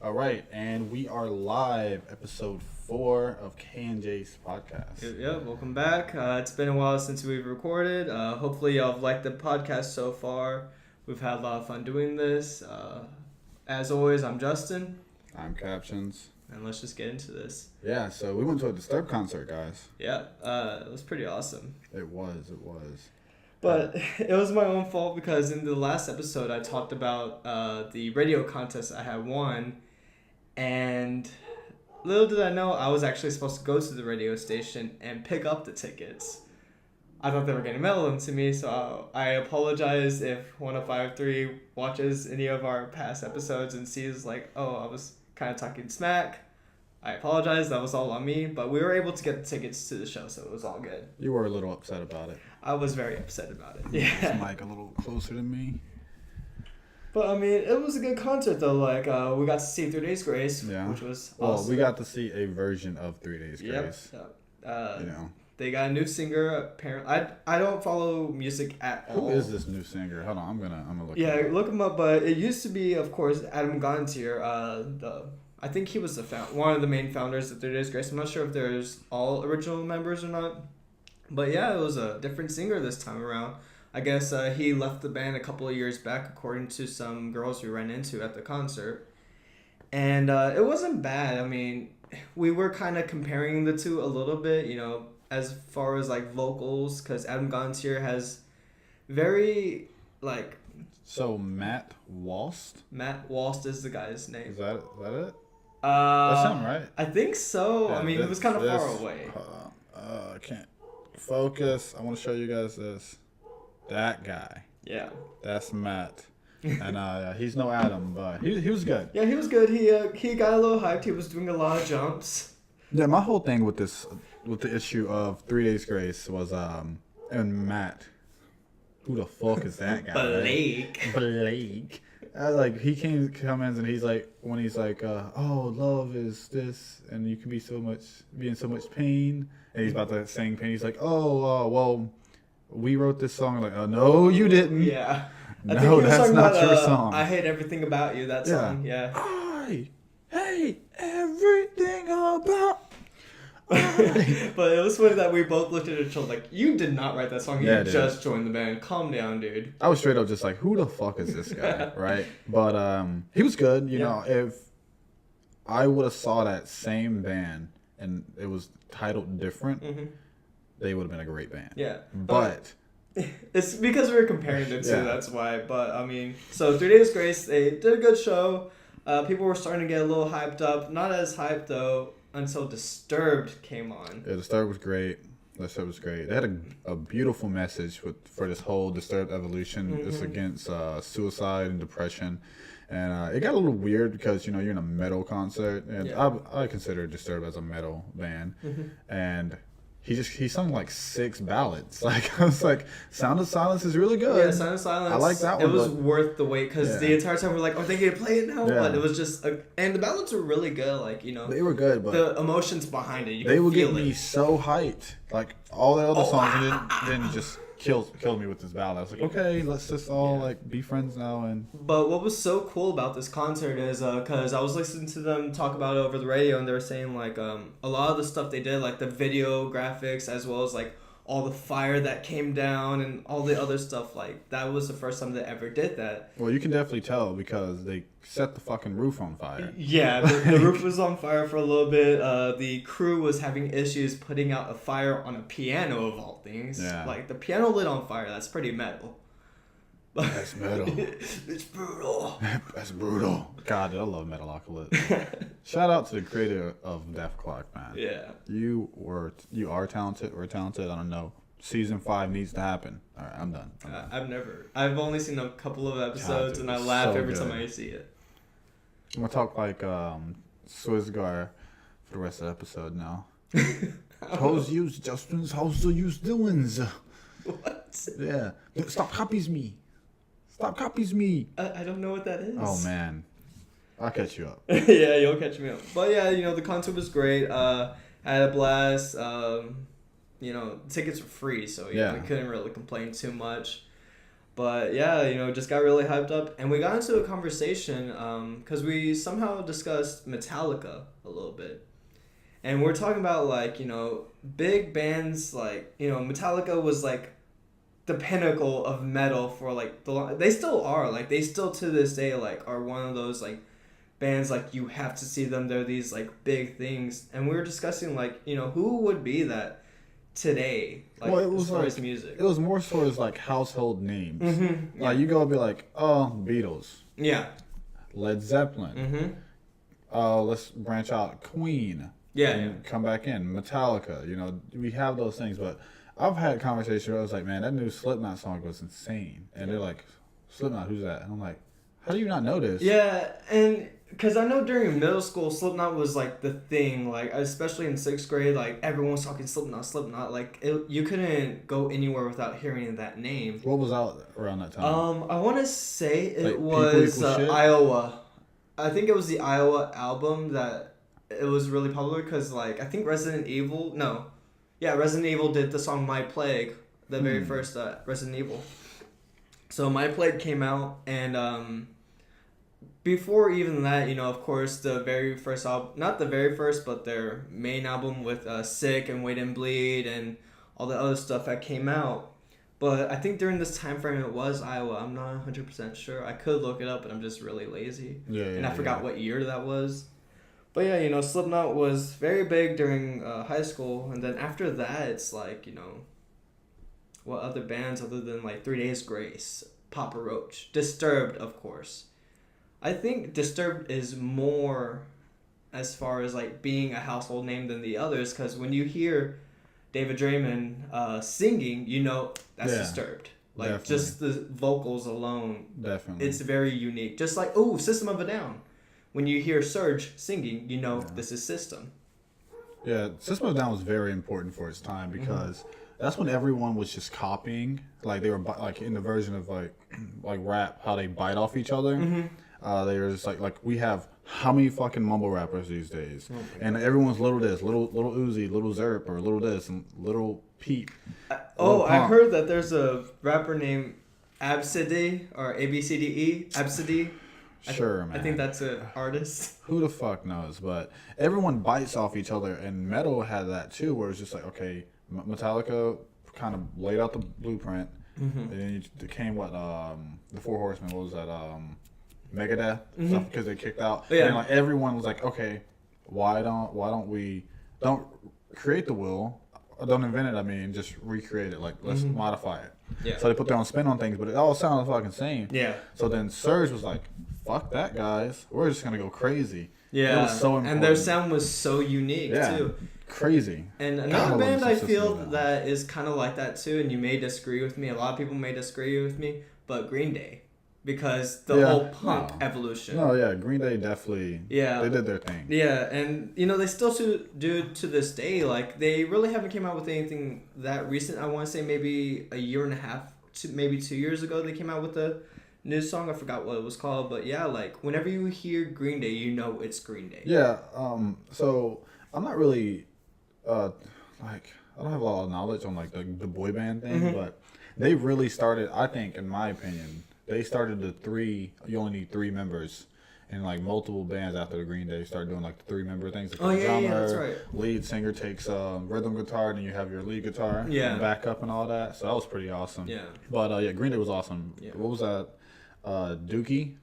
All right, and we are live, episode 4 of K&J's podcast. Yeah, welcome back. It's been a while since we've recorded. Hopefully y'all have liked the podcast so far. We've had a lot of fun doing this. As always, I'm Justin. I'm Kaptionz. And let's just get into this. Yeah, so we went to a Disturbed concert, guys. Yeah, it was pretty awesome. It was. But it was my own fault because in the last episode I talked about the radio contest I had won. And little did I know I was actually supposed to go to the radio station and pick up the tickets. I thought they were going to mail them to me, so I apologize if 1053 watches any of our past episodes and sees like, oh, I was kind of talking smack. I apologize, that was all on me, but we were able to get the tickets to the show, so it was all good. You were a little upset about it. I was very upset about it. Yeah. This mic a little closer to me. But, I mean, it was a good concert, though. Like, we got to see 3 Days Grace, which was awesome. Well, we got to see a version of 3 Days Grace. Yep. They got a new singer, apparently. I don't follow music at all. Who is this new singer? Hold on, I'm gonna look him up. Yeah, look him up, but it used to be, of course, Adam Gontier. I think he was one of the main founders of 3 Days Grace. I'm not sure if there's all original members or not. But, yeah, it was a different singer this time around. I guess he left the band a couple of years back, according to some girls we ran into at the concert. And it wasn't bad. I mean, we were kind of comparing the two a little bit, as far as, like, vocals, because Adam Gontier has very, like... So, Matt Walst? Matt Walst is the guy's name. Is that it? That's him, right? I think so. Yeah, I mean, it was kind of far away. I can't focus. I want to show you guys this. That guy. Yeah. That's Matt. And he's no Adam, but he was good. Yeah, he was good. He got a little hyped. He was doing a lot of jumps. Yeah, my whole thing with the issue of 3 Days Grace was and Matt. Who the fuck is that guy? Blake. He comes and he's like, when he's like, oh, love is this, and you can be in so much pain, and he's about to sing pain. He's like, well, we wrote this song. Like, oh, no, you didn't. Yeah. No, that's not your song. I Hate Everything About You, that song, yeah. I hate everything about But it was funny that we both looked at each other like, you did not write that song. You just joined the band. Calm down, dude. I was straight up just like, who the fuck is this guy, right? But he was good. You know, if I would have saw that same band and it was titled different, they would have been a great band. Yeah. But... it's because we were comparing the two, that's why. But, I mean, so 3 Days Grace, they did a good show. People were starting to get a little hyped up. Not as hyped, though, until Disturbed came on. Yeah, Disturbed was great. They had a beautiful message for this whole Disturbed evolution. It's against suicide and depression. And it got a little weird because, you're in a metal concert. And I consider Disturbed as a metal band. And... He sung like 6 ballads. Like, I was like, Sound of Silence is really good. Yeah, Sound of Silence. I like that one. It was worth the wait because the entire time we're like, are they going to play it now? Yeah. But it was just, and the ballads were really good. Like, They were good, but. The emotions behind it, they would get me so hyped. Like, all the other songs, and then just killed me with this ballad. I was like, okay, let's just all be friends now. But what was so cool about this concert is because I was listening to them talk about it over the radio, and they were saying like a lot of the stuff they did, like the video graphics as well as like all the fire that came down and all the other stuff, like that was the first time they ever did that. Well, you can definitely tell because they set the fucking roof on fire. Yeah, the roof was on fire for a little bit. The crew was having issues putting out a fire on a piano of all things. Yeah. Like the piano lit on fire, that's pretty metal. That's metal. It's brutal. That's brutal. God, I love Metalocalypse. Shout out to the creator of Death Clock, man. Yeah. You are talented. We're talented. I don't know. Season 5 needs to happen. All right, I'm done. I've only seen a couple of episodes, and I laugh every time I see it. I'm gonna talk like Swissgar for the rest of the episode now. How's you, Justin? How's you doing? What? Yeah. Stop copies me. I don't know what that is. Oh, man. I'll catch you up. Yeah, you'll catch me up. But yeah, the concert was great. Had a blast. Tickets were free, so we couldn't really complain too much. But yeah, just got really hyped up, and we got into a conversation because we somehow discussed Metallica a little bit, and we're talking about like big bands like Metallica was like the pinnacle of metal for like they still are, like they still to this day like are one of those like bands like you have to see them. They're these like big things, and we were discussing like who would be that today, like, well, it was as far as music. It was more sort of like household names. Mm-hmm. Yeah. Like you go be like, oh, Beatles. Yeah. Led Zeppelin. Mm-hmm. Let's branch out, Queen. Yeah. Come back in, Metallica. We have those things, but I've had conversations where I was like, man, that new Slipknot song was insane, and they're like, Slipknot, who's that? And I'm like, how do you not know this? Yeah, and because I know during middle school, Slipknot was like the thing, like especially in 6th grade, like everyone was talking Slipknot. Like you couldn't go anywhere without hearing that name. What was out around that time? I want to say it was Iowa. I think it was the Iowa album that it was really popular because like I think Resident Evil did the song My Plague, the very first Resident Evil. So My Plague came out, and before even that, of course, the very first album, not the very first, but their main album with Sick and Wait and Bleed and all the other stuff that came out. But I think during this time frame it was Iowa. I'm not 100% sure. I could look it up, but I'm just really lazy. And I forgot what year that was. But yeah, Slipknot was very big during high school. And then after that, it's like, what other bands other than like 3 Days Grace, Papa Roach, Disturbed, of course. I think Disturbed is more as far as like being a household name than the others, because when you hear David Draymond singing, that's Disturbed. Like definitely. Just the vocals alone, definitely, it's very unique. Just like System of a Down. When you hear Surge singing, this is System. Yeah, System of a Down was very important for its time because that's when everyone was just copying. Like they were like in the version of like rap, how they bite off each other. They were just like we have how many fucking mumble rappers these days, and everyone's little this, little Uzi, little Zerp, or little this, and little Peep. I heard that there's a rapper named Absidy or ABCDE Absidy. Sure, man. I think that's an artist. Who the fuck knows? But everyone bites off each other, and metal had that too, where it's just like, okay, Metallica kind of laid out the blueprint, and then it came the Four Horsemen. What was that? Megadeth stuff, because they kicked out. Yeah. And like everyone was like, okay, why don't we create the wheel? Don't invent it. I mean, just recreate it. Like let's modify it. Yeah. So they put their own spin on things, but it all sounded fucking same. Yeah. So then Surge was like, fuck that, guys. We're just gonna go crazy. Yeah. It was so important. And their sound was so unique too. Crazy. And another band I feel that is kind of like that too, and you may disagree with me. A lot of people may disagree with me, but Green Day. Because the whole punk evolution. No, yeah, Green Day definitely. Yeah, they did their thing. Yeah, and they still do to this day. Like they really haven't came out with anything that recent. I want to say maybe a year and a half to maybe 2 years ago they came out with a new song. I forgot what it was called, but yeah, like whenever you hear Green Day, it's Green Day. Yeah. So I'm not really, I don't have a lot of knowledge on like the boy band thing, but they really started. I think, in my opinion. They started you only need 3 members, and like multiple bands after the Green Day started doing like the 3-member things. Like drummer, that's right. Lead singer takes rhythm guitar, then you have your lead guitar, and backup and all that. So that was pretty awesome. Yeah. But Green Day was awesome. Yeah. What was that? Dookie,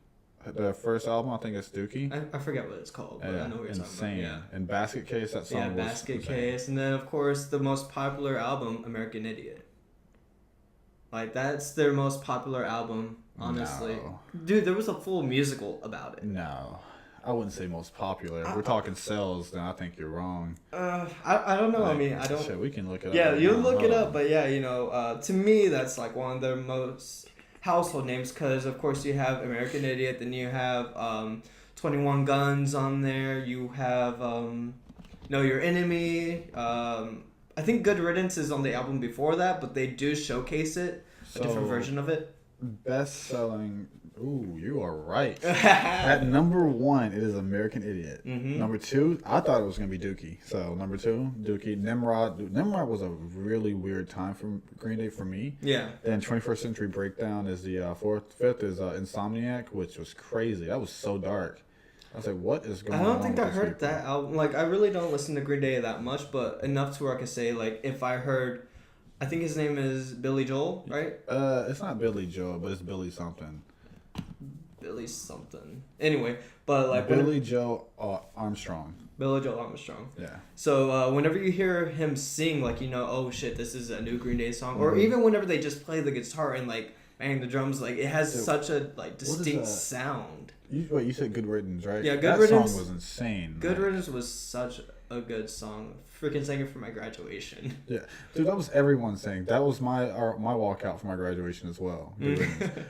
the first album. I think it's Dookie. I forget what it's called, but I know what you're talking about. And Basket Case, that song was Basket Case, and then of course the most popular album, American Idiot. Like that's their most popular album. Honestly, dude, there was a full musical about it. No, I wouldn't say most popular. If we're talking sales, then I think you're wrong. I don't know. Like, I mean, I don't. Shit, we can look it up. Yeah, you look it up, but yeah, to me, that's like one of their most household names because, of course, you have American Idiot, then you have 21 Guns on there. You have Know Your Enemy. I think Good Riddance is on the album before that, but they do showcase it, a different version of it. Best-selling Ooh, you are right. At number 1, it is American Idiot. Number 2, I thought it was going to be Dookie. So, number 2, Dookie. Nimrod. Dude, Nimrod was a really weird time for Green Day for me. Yeah. Then 21st Century Breakdown is the 5th is Insomniac, which was crazy. That was so dark. I was like, what is going on? I don't think I heard that album. Like, I really don't listen to Green Day that much, but enough to where I could say, like, if I heard... I think his name is Billy Joel, right? It's not Billy Joel, but it's Billy something. Billy something. Anyway, but like... Billy Joe Armstrong. Billy Joel Armstrong. Yeah. So whenever you hear him sing, like, you know, oh shit, this is a new Green Day song. Or even whenever they just play the guitar and, like, bang the drums, like, it has such a, like, distinct sound. You said Good Riddance, right? Yeah, Good Riddance. That song was insane. Good Riddance was such a good song. Freaking sang it for my graduation. Yeah, dude, that was everyone saying. That was my walkout for my graduation as well. And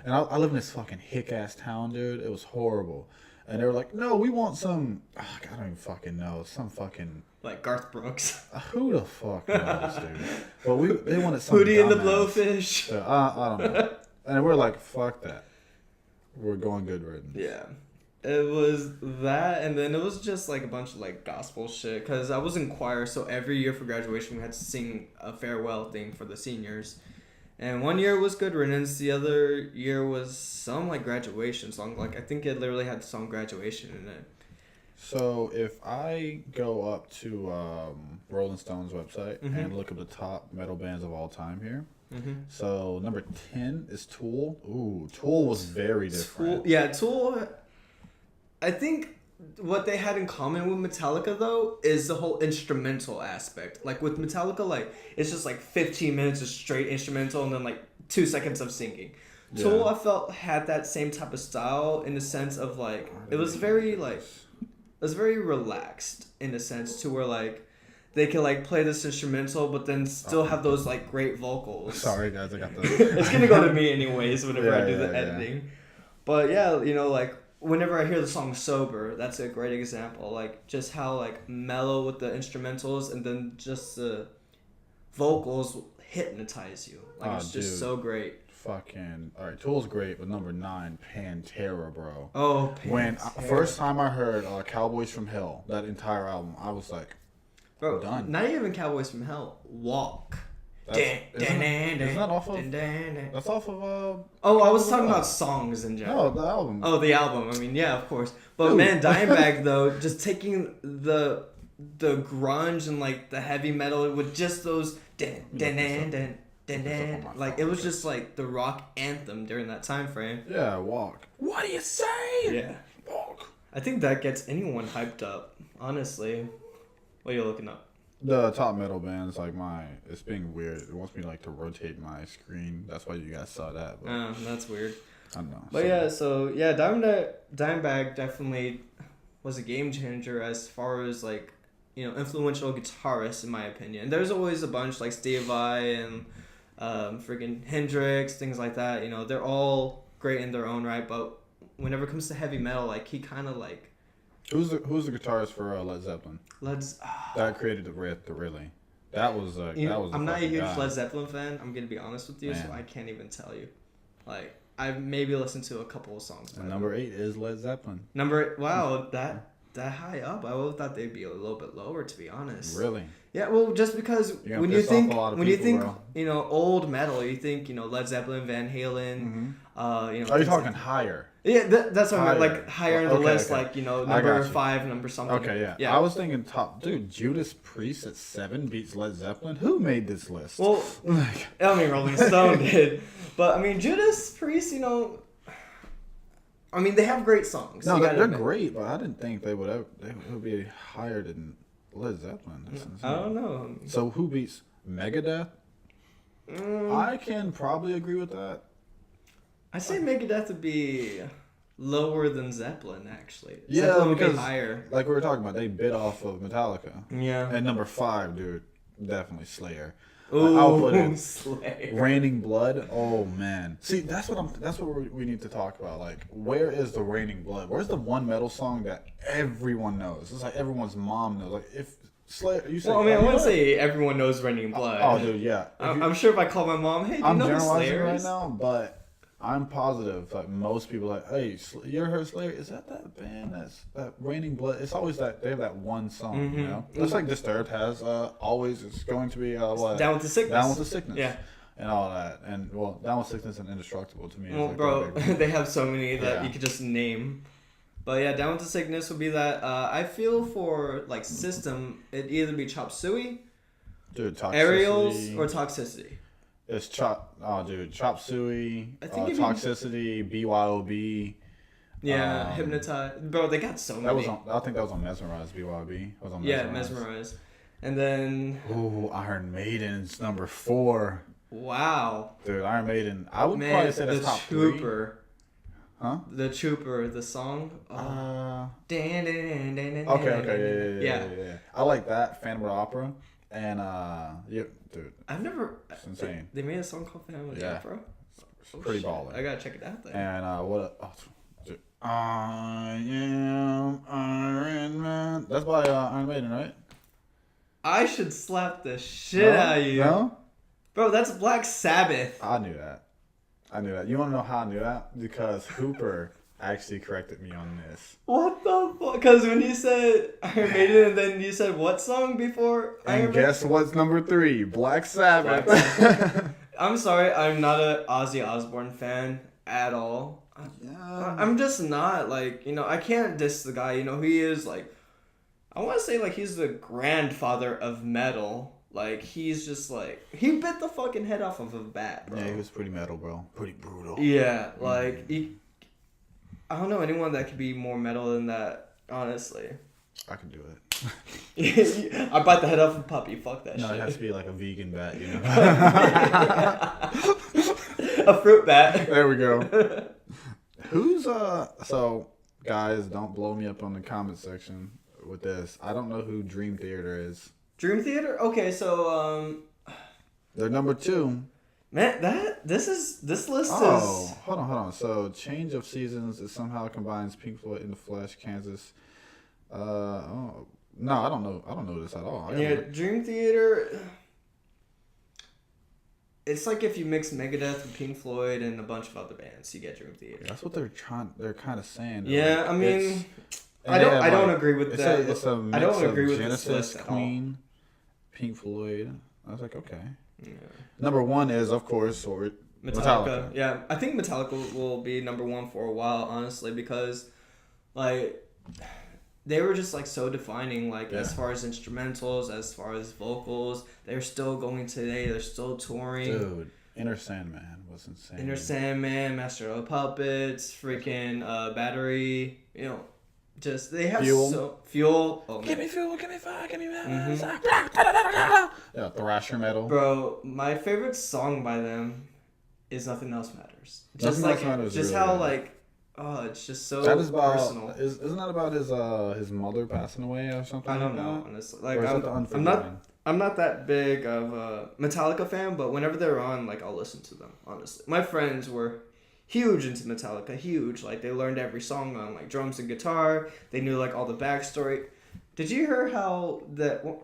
I live in this fucking hick ass town, dude. It was horrible. And they were like, no, we want some. Oh, I don't even fucking know. Some fucking. Like Garth Brooks. Who the fuck knows, dude? But they wanted some. Hootie and the Blowfish. So, I don't know. And we're like, fuck that. We're going Good Riddance. Yeah. It was that, and then it was just like a bunch of like gospel shit. Cause I was in choir, so every year for graduation we had to sing a farewell thing for the seniors. And one year was Good Riddance, the other year was some like graduation song. Like I think it literally had the song Graduation in it. So if I go up to Rolling Stone's website and look up the top metal bands of all time here. So number 10 is Tool. Ooh, Tool was very different. Tool. I think what they had in common with Metallica, though, is the whole instrumental aspect. Like, with Metallica, like, it's just, like, 15 minutes of straight instrumental and then, like, 2 seconds of singing. Yeah. Tool, I felt, had that same type of style in the sense of, like, it was very, like, it was very relaxed in a sense to where, like, they could, like, play this instrumental but then still have those, like, great vocals. Sorry, guys, I got the... It's gonna go to me anyways whenever I do the editing. But, yeah, you know, like... Whenever I hear the song Sober, that's a great example. Like, just how, like, mellow with the instrumentals and then just the vocals hypnotize you. Like, it's just so great. Fucking... Alright, Tool's great, but number 9, Pantera, bro. Oh, Pantera. When first time I heard Cowboys from Hell, that entire album, I was like, bro, done. Not even Cowboys from Hell. Walk. Isn't that off of... That's off of... Oh, I was talking about songs in general. No, the album. Oh, the album. I mean, yeah, of course. But, man, Dimebag, though, just taking the grunge and, like, the heavy metal with just those... Like, it was just, like, the rock anthem during that time frame. Yeah, Walk. What do you say? Yeah. Walk. I think that gets anyone hyped up, honestly. What are you looking up? The top metal bands, like it's being weird. It wants me like to rotate my screen. That's why you guys saw that. But that's weird. I don't know. But Dimebag definitely was a game changer as far as like, you know, influential guitarists in my opinion. There's always a bunch like Steve Vai and freaking Hendrix, things like that. You know, they're all great in their own right. But whenever it comes to heavy metal, like he kind of like. Who's the guitarist for Led Zeppelin? That created the really. That was that was. I'm not a huge Led Zeppelin fan. I'm gonna be honest with you, so I can't even tell you. Like I've maybe listened to a couple of songs. And number 8 is Led Zeppelin. Wow, that high up. I would have thought they'd be a little bit lower, to be honest. Really? Yeah. Well, just because when you think you know old metal, you think Led Zeppelin, Van Halen. Are you talking higher? Yeah, that's what I meant. Like higher on the list, like number 5, number something. Okay, yeah. I was thinking top. Dude, Judas Priest at 7 beats Led Zeppelin. Who made this list? Well, I mean Rolling Stone did, but I mean Judas Priest. I mean they have great songs. No, they're great, but I didn't think they would be higher than Led Zeppelin. I don't know. So who beats Megadeth? I can probably agree with that. I say Megadeth would be lower than Zeppelin, actually. Yeah, Zeppelin would because, be higher. Like we were talking about, they bit off of Metallica. Yeah. And number 5, dude, definitely Slayer. Ooh, I'll put it Slayer. Raining Blood. Oh man. See, that's what we need to talk about. Like, where is the Raining Blood? Where's the one metal song that everyone knows? It's like everyone's mom knows. Like if Slayer, you say. Well, I mean, I wouldn't say everyone knows Raining Blood. Oh, dude, yeah. I'm sure if I call my mom, hey, do you know Slayer right now, but I'm positive like most people are like, hey, you ever heard Slayer? Is that band that Raining Blood? It's always that they have that one song, you know. Just like Disturbed has always it's going to be what Down with the Sickness. Down with the Sickness. Yeah. And all that, and well, Down with Sickness and Indestructible to me. Well, like bro, they have so many that you could just name. But yeah, Down with the Sickness would be that. I feel for like System, it'd either be Chop Suey, dude, Toxicity. Aerials, or Toxicity. It's Chop Suey, Toxicity, BYOB. Yeah, Hypnotize. Bro, they got so many. I think that was on Mesmerize. BYOB was on Mesmerize. Yeah, Mesmerize. And then... Ooh, Iron Maiden's number 4. Wow. Dude, Iron Maiden. I would probably say that's top 3. Huh? The Trooper, the song. Okay, yeah. I like that, Phantom of the Opera. And, yeah, dude. I've never... It's insane. They made a song called Phantom of the Opera? It's pretty baller. I gotta check it out then. And, dude. I am Iron Man. That's by Iron Maiden, right? I should slap the shit out of you. No? Bro, that's Black Sabbath. I knew that. You want to know how I knew that? Because Hooper actually corrected me on this. What the fuck? Because when you said Iron Maiden and then you said what song before Iron Maiden? Guess what's number 3? Black Sabbath. I'm sorry, I'm not a Ozzy Osbourne fan at all. I'm just not, like, you know, I can't diss the guy. You know, he is, like, I want to say, like, he's the grandfather of metal. Like, he's just, like... He bit the fucking head off of a bat, bro. Yeah, he was pretty metal, bro. Pretty brutal. Yeah, like... I don't know anyone that could be more metal than that, honestly. I can do it. I bite the head off a puppy. Fuck that shit. No, it has to be, like, a vegan bat, you know? A fruit bat. There we go. Who's, So, guys, don't blow me up on the comment section with this. I don't know who Dream Theater is. Dream Theater? Okay, so they're number 2. Man, this list is hold on. So Change of Seasons is somehow combines Pink Floyd in the Flesh, Kansas. No, I don't know this at all. Dream Theater. It's like if you mix Megadeth with Pink Floyd and a bunch of other bands, you get Dream Theater. That's what they're kind of saying. Yeah, like, I mean, I don't agree with that. It's a mix of Genesis, Queen, Pink Floyd. I was like, okay. Yeah. Number 1 is, of course, Metallica. Yeah, I think Metallica will be number 1 for a while, honestly, because, like, they were just, like, so defining, like, as far as instrumentals, as far as vocals. They're still going today. They're still touring. Dude, Inner Sandman was insane. Inner Sandman, Master of Puppets, freaking Battery, you know. Just they have Fuel. Oh, give me fuel, give me fire, give me metal. Yeah, thrasher metal. Bro, my favorite song by them is Nothing Else Matters. Just Nothing Else Matters. Just really how good. Like, oh, it's just so that is about, personal. Isn't that about his mother passing away or something? I don't know, honestly. Like, I'm not that big of a Metallica fan, but whenever they're on, like, I'll listen to them. Honestly, my friends were huge into Metallica, huge. Like, they learned every song on, like, drums and guitar. They knew, like, all the backstory. Did you hear how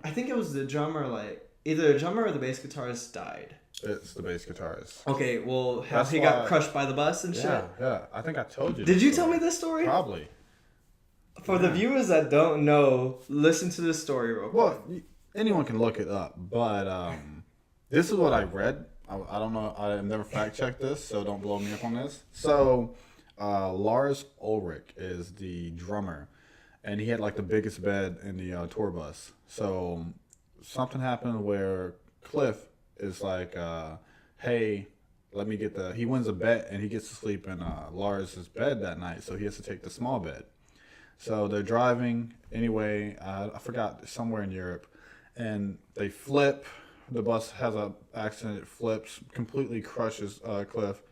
I think it was the drummer, like, either the drummer or the bass guitarist died? It's the bass guitarist. Okay, well, how he got crushed by the bus and shit? Yeah. I think I told you. Did you tell me this story? Probably. For the viewers that don't know, listen to this story real quick. Well, anyone can look it up, but this is what I read. I don't know. I've never fact-checked this, so don't blow me up on this. So, Lars Ulrich is the drummer, and he had, like, the biggest bed in the tour bus. So, something happened where Cliff is like, hey, let me get he wins a bet, and he gets to sleep in Lars' bed that night, so he has to take the small bed. So, they're driving. Anyway, I forgot, somewhere in Europe, and they flip. The bus has an accident, it flips, completely crushes Cliff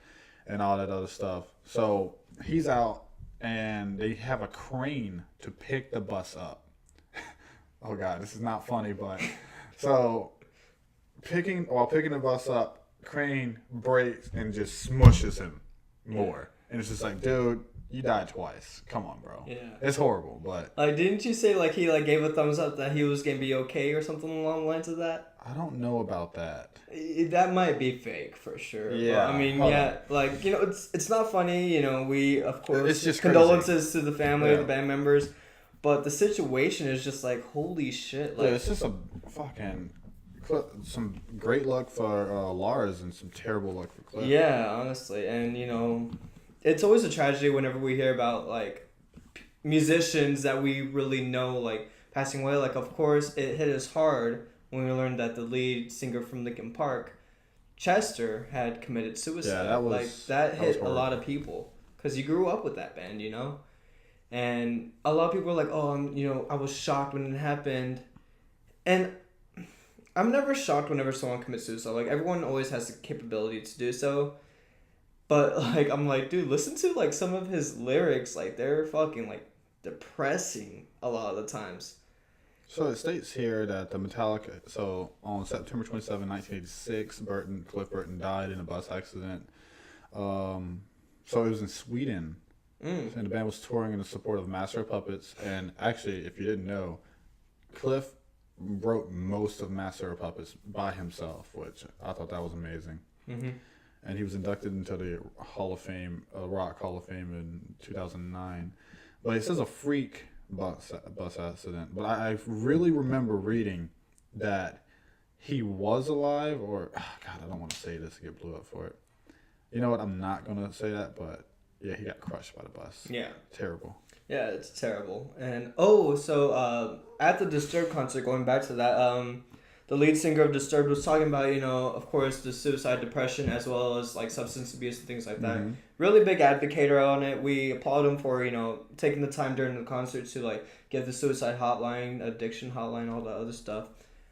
and all that other stuff. So he's out, and they have a crane to pick the bus up. Oh, God, this is not funny, but... So picking the bus up, crane breaks and just smushes him more. And it's just like, dude, You died twice. Come on, bro. Yeah. It's horrible, but... Like, didn't you say, like, he, like, gave a thumbs up that he was going to be okay or something along the lines of that? I don't know about that. That might be fake, for sure. Yeah. But, I mean, yeah, like, you know, it's not funny, you know, we, of course... It's just condolences to the family, the band members, but the situation is just like, holy shit. Like, it's just a fucking... Some great luck for Lars and some terrible luck for Cliff. Yeah, honestly. And, you know, it's always a tragedy whenever we hear about, like, musicians that we really know, like, passing away. Like, of course, it hit us hard when we learned that the lead singer from Linkin Park, Chester, had committed suicide. Yeah, that hit a lot of people. Because you grew up with that band, you know? And a lot of people were like, oh, you know, I was shocked when it happened. And... I'm never shocked whenever someone commits suicide. Like, everyone always has the capability to do so. But, like, I'm like, dude, listen to, like, some of his lyrics. Like, they're fucking, like, depressing a lot of the times. So it states here that the Metallica... So, on September 27, 1986, Cliff Burton died in a bus accident. So it was in Sweden. And the band was touring in the support of Master of Puppets. And actually, if you didn't know, Cliff... wrote most of Master of Puppets by himself, which I thought that was amazing. Mm-hmm. And he was inducted into the Hall of Fame, Rock Hall of Fame in 2009. But it says a freak bus accident. But I really remember reading that he was alive, or... God, I don't want to say this and get blew up for it. You know what? I'm not going to say that, but yeah, he got crushed by the bus. Yeah. Terrible. Yeah, it's terrible. And at the Disturbed concert, going back to that, the lead singer of Disturbed was talking about, you know, of course, the suicide, depression, as well as like substance abuse and things like that. Mm-hmm. Really big advocator on it. We applaud him for, you know, taking the time during the concert to like give the suicide hotline, addiction hotline, all that other stuff.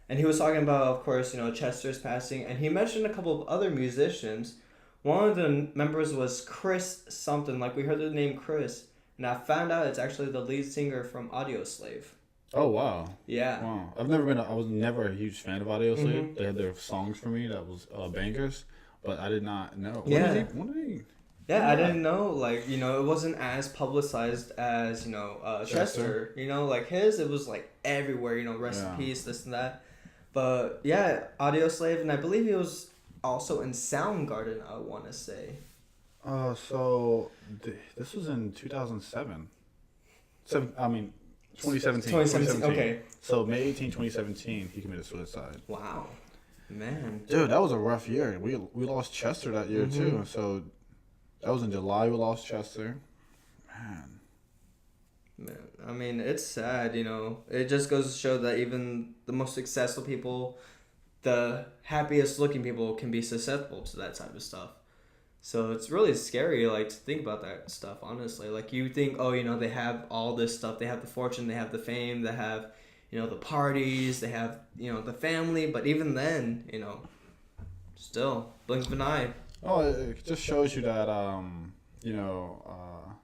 And he was talking about, of course, you know, Chester's passing, and he mentioned a couple of other musicians. One of the members was Chris something. Like, we heard the name Chris. And I found out it's actually the lead singer from Audioslave. Oh, wow. Yeah. Wow. I was never a huge fan of Audioslave. Mm-hmm. They had their songs for me that was bangers, but I did not know. Yeah. I didn't know. Like, you know, it wasn't as publicized as, you know, Chester. You know, like his, it was like everywhere, you know, rest in peace, this and that. But yeah, Audioslave, and I believe he was also in Soundgarden, I want to say. This was in 2007. 2017. 2017. Okay. So May 18, 2017, he committed suicide. Wow, man. Dude, that was a rough year. We lost Chester that year too. So that was in July. We lost Chester. Man, I mean, it's sad. You know, it just goes to show that even the most successful people, the happiest looking people, can be susceptible to that type of stuff. So it's really scary, like, to think about that stuff, honestly. Like, you think, oh, you know, they have all this stuff. They have the fortune, they have the fame, they have, you know, the parties, they have, you know, the family. But even then, you know, still, blink of an eye. Oh, it just shows you that, you know,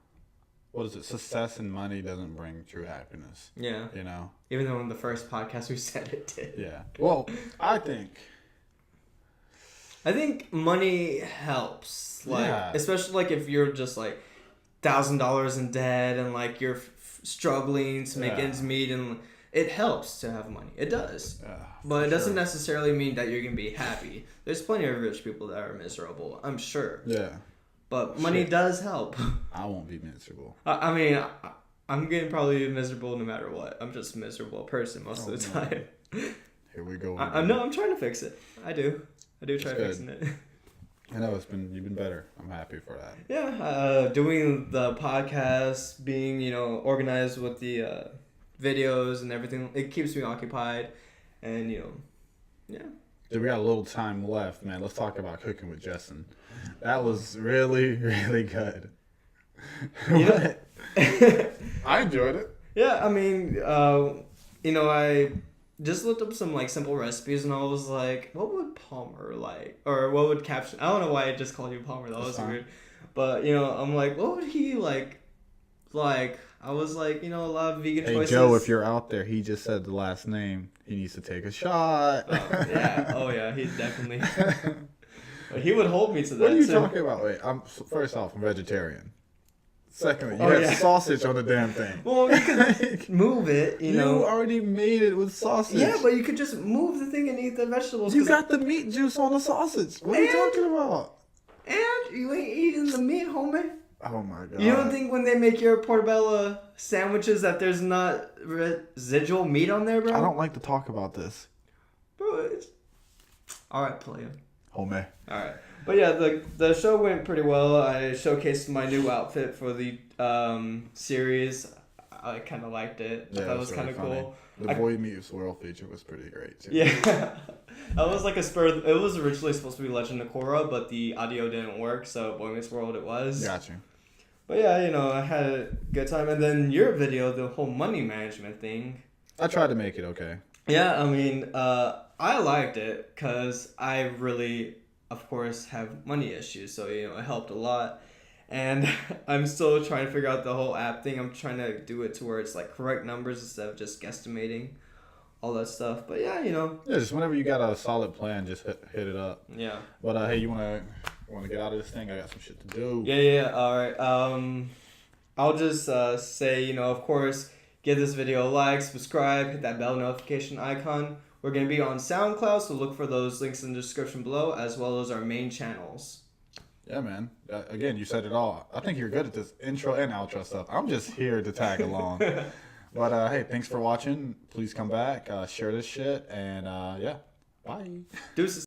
what is it? Success and money doesn't bring true happiness. Yeah. You know? Even though in the first podcast we said it did. Yeah. Well, I think money helps, like, especially like if you're just like $1,000 in debt and like you're struggling to make ends meet, and it helps to have money. It does, but it doesn't necessarily mean that you're gonna be happy. There's plenty of rich people that are miserable, I'm sure. Yeah, but money does help. I won't be miserable. I mean, I'm getting probably miserable no matter what. I'm just a miserable person most of the time. Here we go. I'm trying to fix it. I do try fixing it. I know you've been better. I'm happy for that. Yeah, doing the podcast, being, you know, organized with the videos and everything, it keeps me occupied, and, you know, yeah. Dude, we got a little time left, man. Let's talk about cooking with Justin. That was really, really good. Yeah. I enjoyed it. Yeah, I mean, you know, I just looked up some, like, simple recipes, and I was like, what would Palmer like? Or what would Kaptionz... I don't know why I just called you Palmer. That was weird. But, you know, I'm like, what would he like? I was like, you know, a lot of vegan choices. Hey, Joe, if you're out there, he just said the last name. He needs to take a shot. Oh, yeah, he definitely... But he would hold me to that, What are you talking about? Wait, first off, I'm vegetarian. Secondly, you had sausage on the damn thing. Well, you could move it, you know. You already made it with sausage. Yeah, but you could just move the thing and eat the vegetables. You got the meat juice on the sausage. What are you talking about? And you ain't eating the meat, homie. Oh my god. You don't think when they make your portobello sandwiches that there's not residual meat on there, bro? I don't like to talk about this. Bro, alright, player. Homie. Alright. But yeah, the show went pretty well. I showcased my new outfit for the series. I kind of liked it. Yeah, I thought it was really kind of cool. The Boy Meets World feature was pretty great too. Yeah. That was like it was originally supposed to be Legend of Korra, but the audio didn't work, so Boy Meets World it was. Got you. But yeah, you know, I had a good time. And then your video, the whole money management thing. I tried to make it okay. Yeah, I mean, I liked it because I really, of course, have money issues. So, you know, it helped a lot. And I'm still trying to figure out the whole app thing. I'm trying to do it to where it's like correct numbers instead of just guesstimating all that stuff. But yeah, you know. Yeah, just whenever you got a solid plan, just hit it up. Yeah. But hey, you wanna get out of this thing? I got some shit to do. Yeah. All right. I'll just say, you know, of course, give this video a like, subscribe, hit that bell notification icon. We're gonna be on SoundCloud, so look for those links in the description below, as well as our main channels. Yeah, man. Again, you said it all. I think you're good at this intro and outro stuff. I'm just here to tag along. But hey, thanks for watching. Please come back, share this shit, and yeah, bye. Deuces.